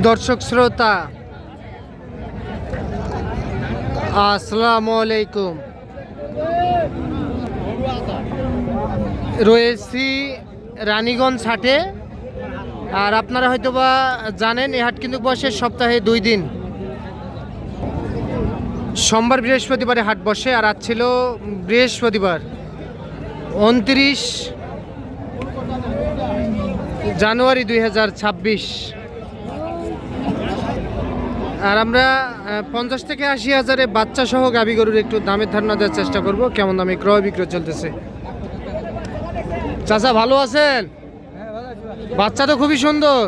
দর্শক শ্রোতা আসসালামু আলাইকুম। রয়েছি রানীগঞ্জ হাটে। আর আপনারা হয়তোবা জানেন এই হাট কিন্তু বসে সপ্তাহে 2 দিন, সোমবার বৃহস্পতিবারে হাট বসে। আর আজ ছিল বৃহস্পতিবার 29 জানুয়ারি 2026। আর আমরা 50 থেকে 80 হাজারে বাচ্চা সহ গাভী গরুর একটু দামের ধারণা দেওয়ার চেষ্টা করব, কেমন দামে ক্রয় বিক্রয় চলতেছে। চাচা ভালো আছেন? বাচ্চা তো খুবই সুন্দর।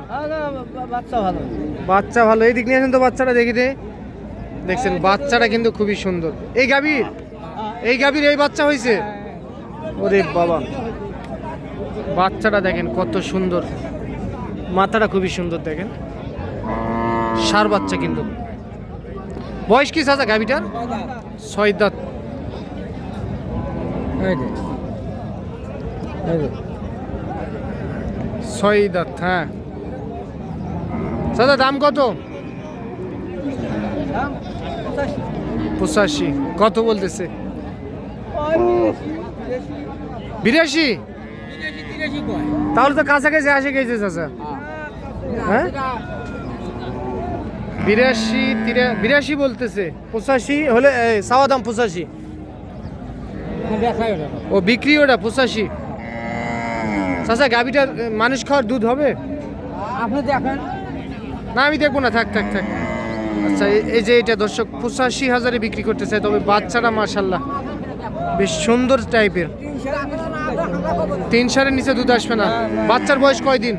বাচ্চা ভালো। এই দিক নিয়ে আসেন তো, বাচ্চাটা দেখি দে। দেখছেন বাচ্চাটা কিন্তু খুবই সুন্দর। এই গাভীর এই বাচ্চা হয়েছে। ওরে বাবা, বাচ্চাটা দেখেন কত সুন্দর, মাথাটা খুবই সুন্দর। দেখেন সার বাচ্চা কিন্তু। বয়স কি চাচা গাভীটার? 6 দাঁত। 6 দাঁত। হ্যাঁ চাচা দাম কত? 85। কত বলতেছে? 82। তাহলে তো কাছাকাছি আসে গেছে চাচা। হ্যাঁ 82 বলতেছে। 85 হলে চাওয়া দাম 85। ও বিক্রি ওটা 85। চাচা গাভীটার মানুষ খাওয়ার দুধ হবে? আপনি দেখেন না আমি দেখবো না, থাক। আচ্ছা এই যে এটা দর্শক 85 হাজারে বিক্রি করতে চাই। তবে বাচ্চাটা মাশাআল্লাহ বেশ সুন্দর টাইপের। 3 সালের নিচে দুধ আসবে না। বাচ্চার বয়স কয় দিন?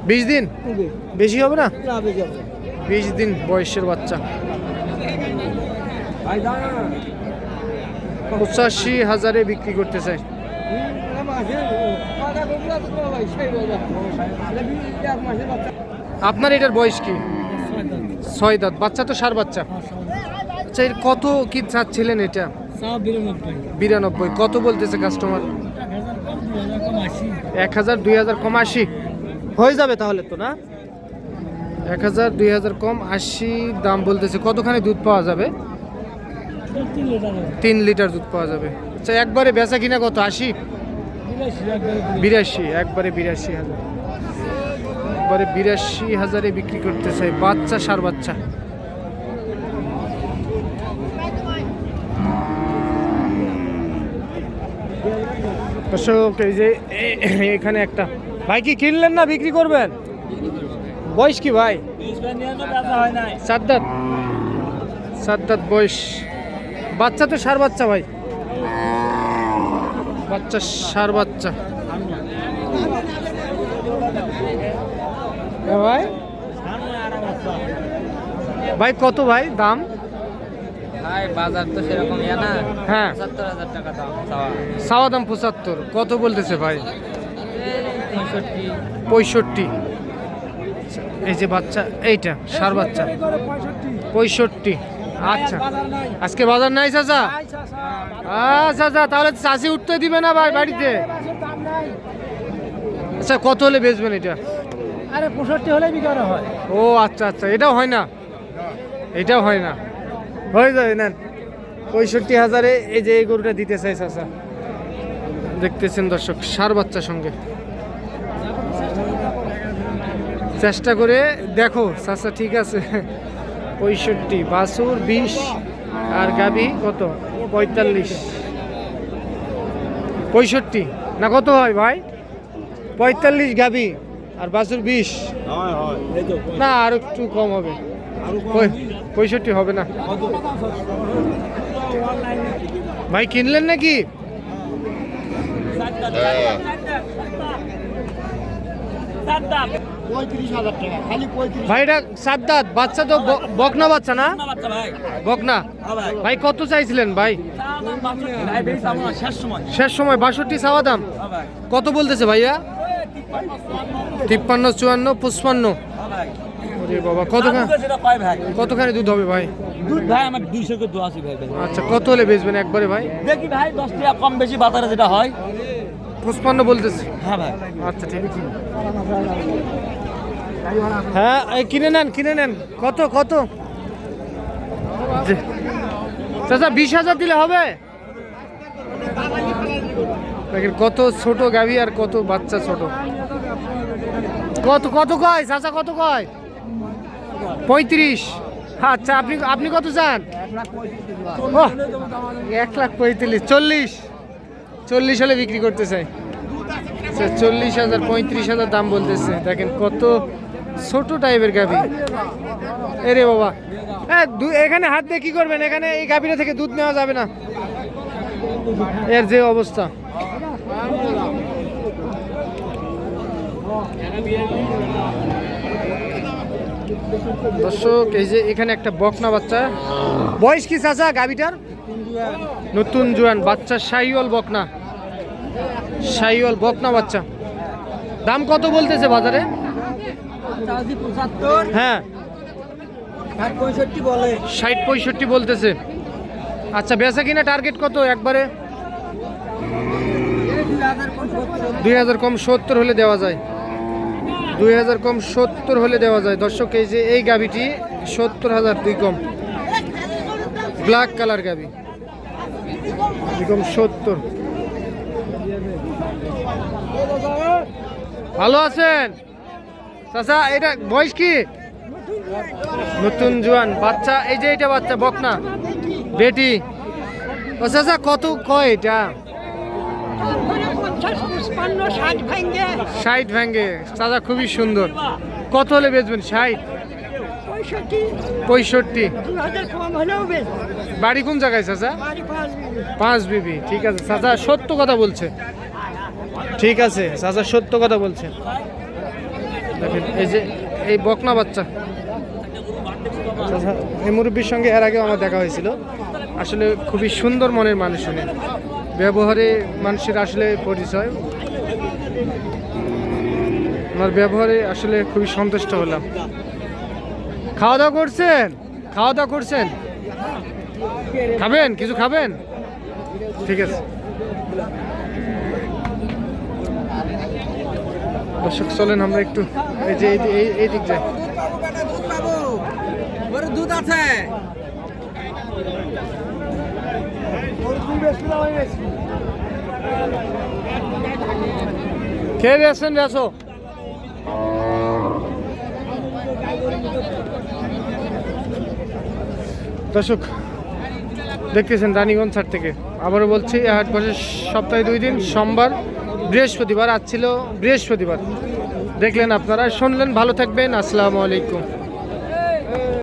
20 দিন। বেশি হবে না? 20 দিন বয়সের বাচ্চা। 85 হাজারে বিক্রি করতে চাই। আপনার এটার বয়স কি? 6 দাঁত। বাচ্চা তো সার বাচ্চা। আচ্ছা এর কত কি চাচ্ছিলেন এটা? 92। কত বলতেছে কাস্টমার? 1000 2000 কম 80 হয়ে যাবে তাহলে তো, না? 1000 2000 কম 80 দাম বলতেছে। কতখানি দুধ পাওয়া যাবে? 3 লিটার দুধ পাওয়া যাবে। আচ্ছা একবারে বেচা কিনা কত? 80 82। একবারে 82 হাজার। একবারে 82 হাজারে বিক্রি করতে চাই। বাচ্চা সার বাচ্চা। দর্শক এই যে এখানে একটা ভাই, কি কিনলেন না বিক্রি করবেন? বয়স কি ভাই? 7 দাঁত। 7 দাঁত বয়স। বাচ্চা তো সার বাচ্চা ভাই। বাচ্চা সার বাচ্চা। ভাই ভাই কত ভাই দাম? ভাই বাজার তো সেরকম না। হ্যাঁ ৭৫,০০০ টাকা দাম চাওয়া দাম। 75। কত বলতেছে ভাই? 65। এই যে বাচ্চা এইটা সার বাচ্চা 65। আচ্ছা আজকে বাজার নাই চাচা? আচ্ছা তাহলে চাষি উঠতে দিবে না ভাই বাড়িতে? আচ্ছা কত হলে বেচবেন এটা? আরে 65 হলে বিক্রি হয়। ও আচ্ছা এটাও হয় না? এটাও হয় না, হয়ে যাবে নেন 65 হাজারে। এই যে এই গরুটা দিতে চাই চাচা। দেখতেছেন দর্শক সার বাচ্চার সঙ্গে। চেষ্টা করে দেখো চাচা, ঠিক আছে। 65 বাছুর 20 আর গাভী কত? 45। 65 না কত হয় ভাই? 45 গাভী আর বাছুর 20। না আর একটু কম হবে। 65 হবে না ভাই। কিনলেন নাকি? ভাই এটা 7 দাঁত বাচ্চা তো। বকনা বাচ্চা না? বকনা। ভাই কত চাইছিলেন ভাই? শেষ সময় 62 চাওয়া দাম। কত বলতেছে ভাইয়া? 53 54 55। ওরে বাবা, কতখানি দুধ হবে ভাই? দুধ ভাই আমার 200 কে 82 ভাই। আচ্ছা কত হলে বেচবেন একবারে ভাই? দেখি ভাই 10 টাকা কম বেশি বাজারে যেটা হয়। 55 বলতেছে। হ্যাঁ ভাই। আচ্ছা ঠিক আছে। হ্যাঁ এই কিনে নেন কত কত চাচা 20,000 দিলে হবে? দেখেন কত ছোট গাভী আর কত বাচ্চা ছোট। কত কয় চাচা, কত কয়? 35। আচ্ছা আপনি কত চান? 1,35,000, 40 হলে বিক্রি করতে চাই। 40,000 35,000 দাম বলতেছে। দেখেন কত ছোট টাইপের গাভী। এরে বাবা, এখানে হাত দিয়ে কি করবেন? এখানে এই গাভীরা থেকে দুধ নেওয়া যাবে না, এর যে অবস্থা। দর্শক এই যে এখানে একটা বকনা বাচ্চা, বয়স কি চাচা গাভীটার? নতুন জোয়ান বাচ্চা, শাহিওয়াল বকনা বাচ্চা। দাম কত বলতেছে বাজারে? 75। হ্যাঁ 65 বলে। 60-65 বলতেছে। আচ্ছা বেচা কিনা টার্গেট কত একবারে? 2000 কম 70 হলে দেওয়া যায়। 2000 কম 70 হলে দেওয়া যায়। দর্শক এই যে এই গাভীটি 70,000 দুই কম, ব্ল্যাক কালার গাভী, দুই কম 70। ভালো আছেন চাচা? এটা বয়স কি? নতুন জোয়ান বাচ্চা। এই যে এটা বাচ্চা বকনা বেটি। ও চাচা কত কয় এটা? 60 ভাঙ্গে। চাচা খুবই সুন্দর। কত হলে বেচবেন? 60 65। বাড়ি কোন জায়গায় চাচা? 5 বিবি। ঠিক আছে চাচা, সত্য কথা বলছে। ঠিক আছে চাচা, সত্য কথা বলছে। দেখেন এই যে এই বকনা বাচ্চা। চাচা এই মুরব্বীর সঙ্গে এর আগেও আমার দেখা হয়েছিল। আসলে খুবই সুন্দর মনের মানুষ, উনি ব্যবহারে মানুষের আসলে পরিচয়। আমার ব্যবহারে আসলে খুবই সন্তুষ্ট হলাম। খাওয়া দাওয়া করছেন? খাবেন? কিছু খাবেন? ঠিক আছে দর্শক চলেন আমরা একটু এই যে এই দিক যাই। দুধ আছে। খেয়ে বেসো। দর্শক দেখতেছেন রানীগঞ্জ হাট থেকে। আবারও বলছি এই হাট বসে সপ্তাহে 2 দিন, সোমবার বৃহস্পতিবার। আজ ছিল বৃহস্পতিবার। দেখলেন আপনারা, শুনলেন। ভালো থাকবেন। আসসালামু আলাইকুম।